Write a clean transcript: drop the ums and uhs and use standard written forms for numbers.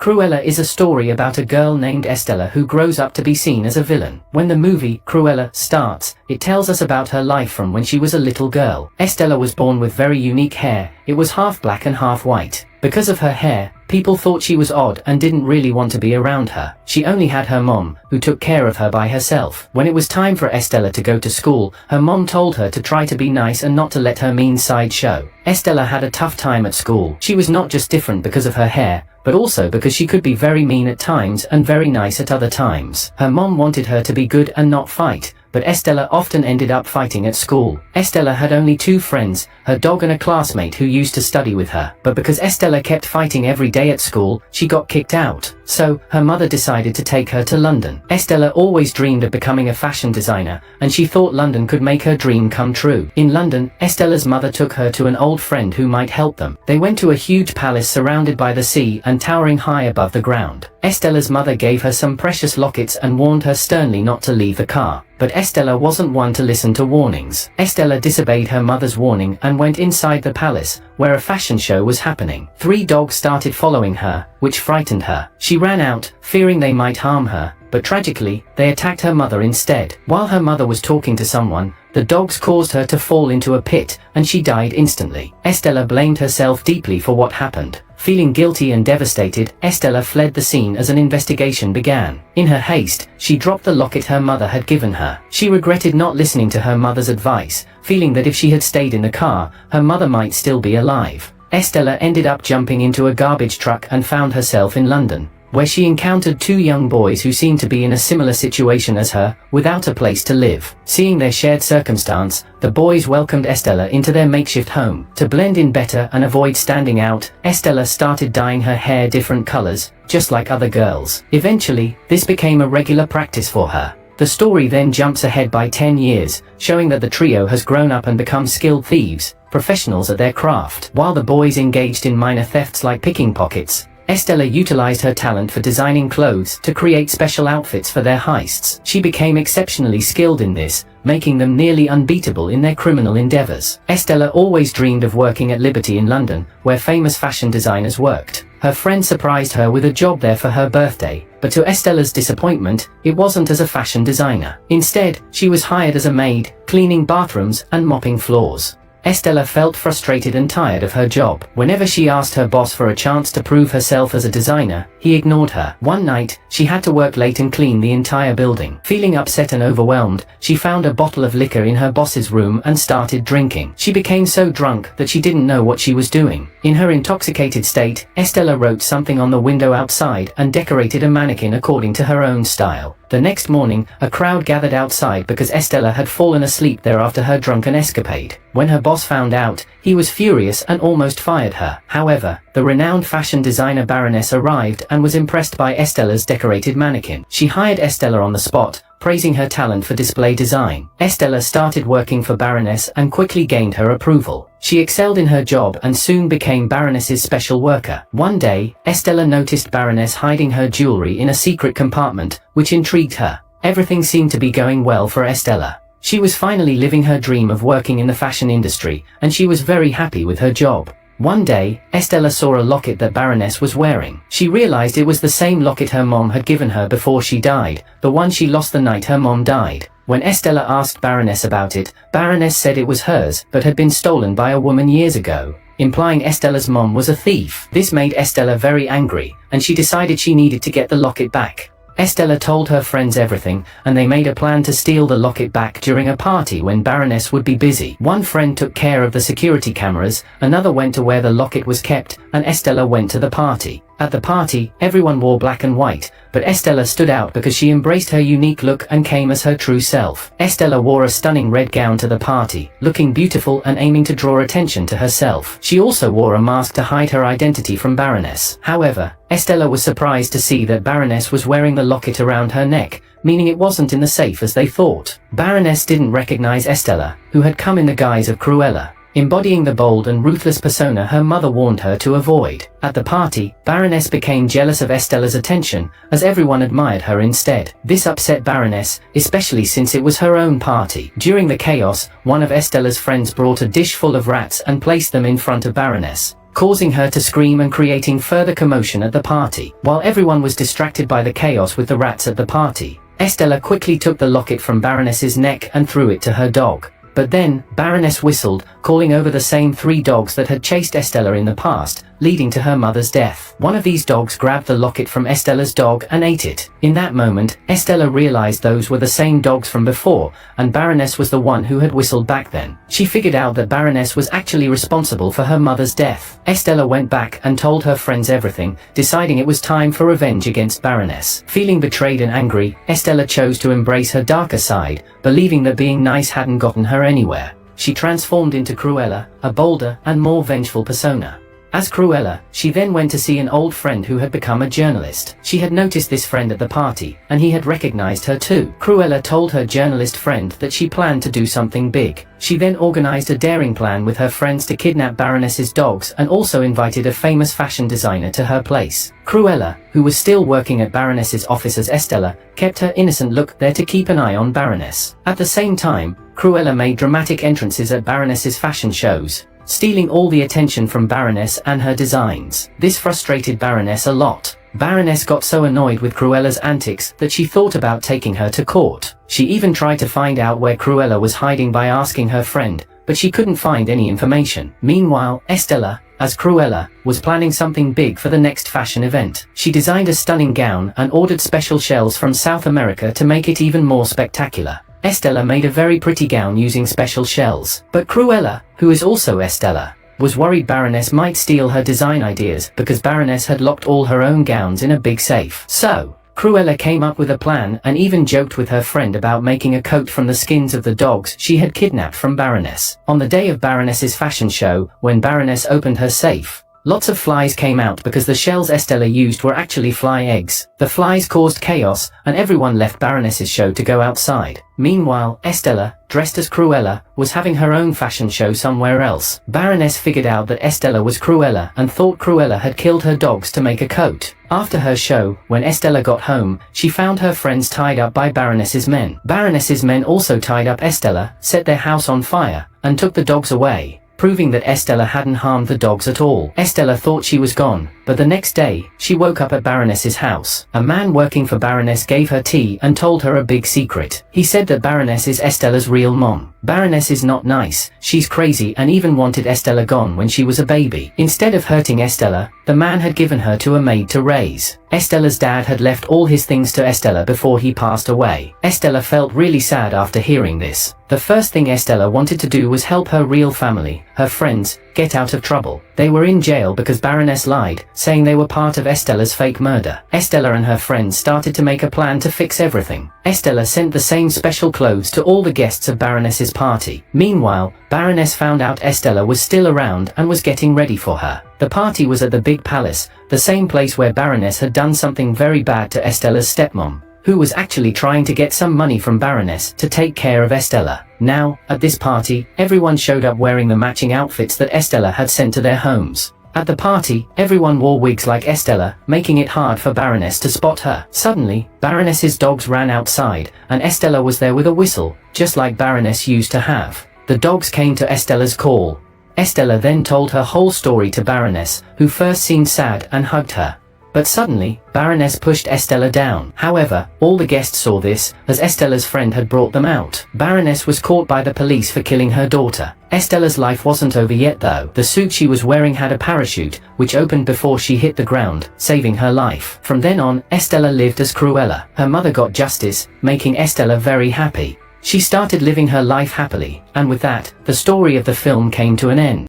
Cruella is a story about a girl named Estella who grows up to be seen as a villain. When the movie, Cruella, starts, it tells us about her life from when she was a little girl. Estella was born with very unique hair. It was half black and half white. Because of her hair, people thought she was odd and didn't really want to be around her. She only had her mom, who took care of her by herself. When it was time for Estella to go to school, her mom told her to try to be nice and not to let her mean side show. Estella had a tough time at school. She was not just different because of her hair, but also because she could be very mean at times and very nice at other times. Her mom wanted her to be good and not fight, but Estella often ended up fighting at school. Estella had only 2 friends, her dog and a classmate who used to study with her. But because Estella kept fighting every day at school, she got kicked out. So, her mother decided to take her to London. Estella always dreamed of becoming a fashion designer, and she thought London could make her dream come true. In London, Estella's mother took her to an old friend who might help them. They went to a huge palace surrounded by the sea and towering high above the ground. Estella's mother gave her some precious lockets and warned her sternly not to leave the car. But Estella wasn't one to listen to warnings. Estella disobeyed her mother's warning and went inside the palace, where a fashion show was happening. 3 dogs started following her, which frightened her. She ran out, fearing they might harm her, but tragically, they attacked her mother instead. While her mother was talking to someone, the dogs caused her to fall into a pit, and she died instantly. Estella blamed herself deeply for what happened. Feeling guilty and devastated, Estella fled the scene as an investigation began. In her haste, she dropped the locket her mother had given her. She regretted not listening to her mother's advice, feeling that if she had stayed in the car, her mother might still be alive. Estella ended up jumping into a garbage truck and found herself in London, where she encountered 2 young boys who seemed to be in a similar situation as her, without a place to live. Seeing their shared circumstance, the boys welcomed Estella into their makeshift home. To blend in better and avoid standing out, Estella started dyeing her hair different colors, just like other girls. Eventually, this became a regular practice for her. The story then jumps ahead by 10 years, showing that the trio has grown up and become skilled thieves, professionals at their craft. While the boys engaged in minor thefts like picking pockets, Estella utilized her talent for designing clothes to create special outfits for their heists. She became exceptionally skilled in this, making them nearly unbeatable in their criminal endeavors. Estella always dreamed of working at Liberty in London, where famous fashion designers worked. Her friend surprised her with a job there for her birthday, but to Estella's disappointment, it wasn't as a fashion designer. Instead, she was hired as a maid, cleaning bathrooms and mopping floors. Estella felt frustrated and tired of her job. Whenever she asked her boss for a chance to prove herself as a designer, he ignored her. One night, she had to work late and clean the entire building. Feeling upset and overwhelmed, she found a bottle of liquor in her boss's room and started drinking. She became so drunk that she didn't know what she was doing. In her intoxicated state, Estella wrote something on the window outside and decorated a mannequin according to her own style. The next morning, a crowd gathered outside because Estella had fallen asleep there after her drunken escapade. When her boss found out, he was furious and almost fired her. However, the renowned fashion designer Baroness arrived and was impressed by Estella's decorated mannequin. She hired Estella on the spot, praising her talent for display design. Estella started working for Baroness and quickly gained her approval. She excelled in her job and soon became Baroness's special worker. One day, Estella noticed Baroness hiding her jewelry in a secret compartment, which intrigued her. Everything seemed to be going well for Estella. She was finally living her dream of working in the fashion industry, and she was very happy with her job. One day, Estella saw a locket that Baroness was wearing. She realized it was the same locket her mom had given her before she died, the one she lost the night her mom died. When Estella asked Baroness about it, Baroness said it was hers, but had been stolen by a woman years ago, implying Estella's mom was a thief. This made Estella very angry, and she decided she needed to get the locket back. Estella told her friends everything, and they made a plan to steal the locket back during a party when Baroness would be busy. One friend took care of the security cameras, another went to where the locket was kept, and Estella went to the party. At the party, everyone wore black and white, but Estella stood out because she embraced her unique look and came as her true self. Estella wore a stunning red gown to the party, looking beautiful and aiming to draw attention to herself. She also wore a mask to hide her identity from Baroness. However, Estella was surprised to see that Baroness was wearing the locket around her neck, meaning it wasn't in the safe as they thought. Baroness didn't recognize Estella, who had come in the guise of Cruella, embodying the bold and ruthless persona her mother warned her to avoid. At the party, Baroness became jealous of Estella's attention, as everyone admired her instead. This upset Baroness, especially since it was her own party. During the chaos, one of Estella's friends brought a dish full of rats and placed them in front of Baroness. causing her to scream and creating further commotion at the party. While everyone was distracted by the chaos with the rats at the party, Estella quickly took the locket from Baroness's neck and threw it to her dog. But then, Baroness whistled, calling over the same 3 dogs that had chased Estella in the past, leading to her mother's death. One of these dogs grabbed the locket from Estella's dog and ate it. In that moment, Estella realized those were the same dogs from before, and Baroness was the one who had whistled back then. She figured out that Baroness was actually responsible for her mother's death. Estella went back and told her friends everything, deciding it was time for revenge against Baroness. Feeling betrayed and angry, Estella chose to embrace her darker side, believing that being nice hadn't gotten her anywhere. She transformed into Cruella, a bolder and more vengeful persona. As Cruella, she then went to see an old friend who had become a journalist. She had noticed this friend at the party, and he had recognized her too. Cruella told her journalist friend that she planned to do something big. She then organized a daring plan with her friends to kidnap Baroness's dogs and also invited a famous fashion designer to her place. Cruella, who was still working at Baroness's office as Estella, kept her innocent look there to keep an eye on Baroness. At the same time, Cruella made dramatic entrances at Baroness's fashion shows, stealing all the attention from Baroness and her designs. This frustrated Baroness a lot. Baroness got so annoyed with Cruella's antics that she thought about taking her to court. She even tried to find out where Cruella was hiding by asking her friend, but she couldn't find any information. Meanwhile, Estella, as Cruella, was planning something big for the next fashion event. She designed a stunning gown and ordered special shells from South America to make it even more spectacular. Estella made a very pretty gown using special shells. But Cruella, who is also Estella, was worried Baroness might steal her design ideas because Baroness had locked all her own gowns in a big safe. So, Cruella came up with a plan and even joked with her friend about making a coat from the skins of the dogs she had kidnapped from Baroness. On the day of Baroness's fashion show, when Baroness opened her safe, lots of flies came out because the shells Estella used were actually fly eggs. The flies caused chaos, and everyone left Baroness's show to go outside. Meanwhile, Estella, dressed as Cruella, was having her own fashion show somewhere else. Baroness figured out that Estella was Cruella and thought Cruella had killed her dogs to make a coat. After her show, when Estella got home, she found her friends tied up by Baroness's men. Baroness's men also tied up Estella, set their house on fire, and took the dogs away, proving that Estella hadn't harmed the dogs at all. Estella thought she was gone, but the next day, she woke up at Baroness's house. A man working for Baroness gave her tea and told her a big secret. He said that Baroness is Estella's real mom. Baroness is not nice, she's crazy and even wanted Estella gone when she was a baby. Instead of hurting Estella, the man had given her to a maid to raise. Estella's dad had left all his things to Estella before he passed away. Estella felt really sad after hearing this. The first thing Estella wanted to do was help her real family, her friends, get out of trouble. They were in jail because Baroness lied, saying they were part of Estella's fake murder. Estella and her friends started to make a plan to fix everything. Estella sent the same special clothes to all the guests of Baroness's party. Meanwhile, Baroness found out Estella was still around and was getting ready for her. The party was at the big palace, the same place where Baroness had done something very bad to Estella's stepmom, who was actually trying to get some money from Baroness to take care of Estella. Now, at this party, everyone showed up wearing the matching outfits that Estella had sent to their homes. At the party, everyone wore wigs like Estella, making it hard for Baroness to spot her. Suddenly, Baroness's dogs ran outside, and Estella was there with a whistle, just like Baroness used to have. The dogs came to Estella's call. Estella then told her whole story to Baroness, who first seemed sad and hugged her. But suddenly, Baroness pushed Estella down. However, all the guests saw this, as Estella's friend had brought them out. Baroness was caught by the police for killing her daughter. Estella's life wasn't over yet though. The suit she was wearing had a parachute, which opened before she hit the ground, saving her life. From then on, Estella lived as Cruella. Her mother got justice, making Estella very happy. She started living her life happily, and with that, the story of the film came to an end.